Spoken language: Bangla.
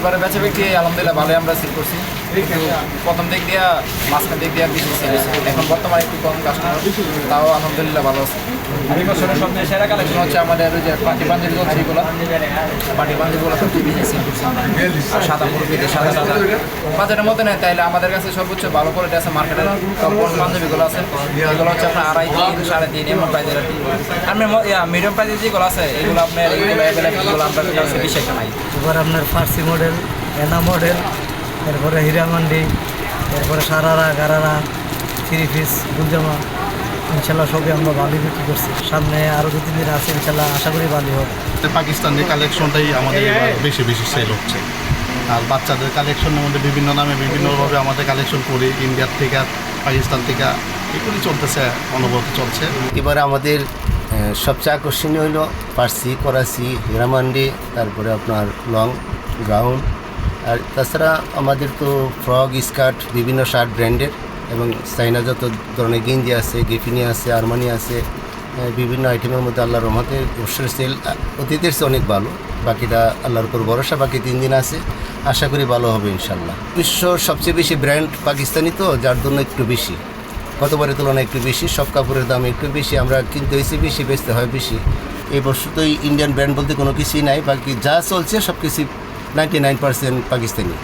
এবারে বেচা বিক্রি আলহামদুলিল্লাহ ভালোই আমরা সেল করছি। প্রথম দিক দিয়ে মাঝখান দিক দিয়ে বেশি সেল হয়েছে, এখন বর্তমানে একটু কম কাস্টমার, তাও আলহামদুলিল্লাহ ভালো আছে। এই বছরের সবচেয়ে সেরা কালেকশন হচ্ছে আমাদের ওই যে পাটি পাঞ্জাবি চলছে, এগুলো পাটি পাঞ্জাবিগুলো সবচেয়ে বেশি সেল করছে আমরা। আর সাদা মুরগিতে সাদা সাদা বাজারের মধ্যে নেয়, তাইলে আমাদের কাছে সর্বোচ্চ ভালো কোয়ালিটি আছে মার্কেটের। তখন পাঞ্জাবিগুলো আছে, এগুলো হচ্ছে আপনার 2.5, 3, 3.5 এমন প্রাইজের। আর মিডিয়াম প্রাইজের যেগুলো আছে এগুলো আপনার এগুলো অ্যাভেলেবেল, এগুলো আমরা কাছে বেশি একটা নাই। এবার আপনার ফার্সি মডেল, এনা মডেল, এরপরে হীরামান্ডি, এরপরে সারারা, গারারা, 3 পিস, গুলজামা, ইনশাল্লাহ সবই আমরা ভালোই বিক্রি করছি। সামনে আরও 2-3 দিন আছে, ইনশাল্লাহ আশা করি ভালোই হবে। পাকিস্তানি কালেকশনটাই আমাদের এবার বেশি বেশি সেল হচ্ছে। আর বাচ্চাদের কালেকশনের মধ্যে বিভিন্ন নামে বিভিন্নভাবে আমাদের কালেকশন করি, ইন্ডিয়ার থেকে, পাকিস্তান থেকে, এগুলি চলতেছে, অনবরত চলছে। এবার আমাদের সবচেয়ে আকর্ষণীয় হলো ফার্সি, করাচি, হীরামান্ডি, তারপরে আপনার লং গাউন। আর তাছাড়া আমাদের তো ফ্রক, স্কার্ট, বিভিন্ন শার্ট ব্র্যান্ডের, এবং চাইনা যত ধরনের গেঞ্জি আছে, গেফিনি আছে, আরমানি আছে, বিভিন্ন আইটেমের মধ্যে আল্লাহর রহমতে অবসর সেল অতীতের চেয়ে অনেক ভালো। বাকিটা আল্লাহর উপর ভরসা, বাকি 3 দিন আছে, আশা করি ভালো হবে ইনশাল্লাহ। বিশ্বের সবচেয়ে বেশি ব্র্যান্ড পাকিস্তানি, তো যার জন্য একটু বেশি, গতবারের তুলনায় একটু বেশি, সব কাপড়ের দাম একটু বেশি, আমরা কিনতে হয়েছি বেশি, বেচতে হয় বেশি। এই বছর তো ইন্ডিয়ান ব্র্যান্ড বলতে কোনো কিছুই নাই, বাকি যা চলছে সব কিছু 99% পাকিস্তানি।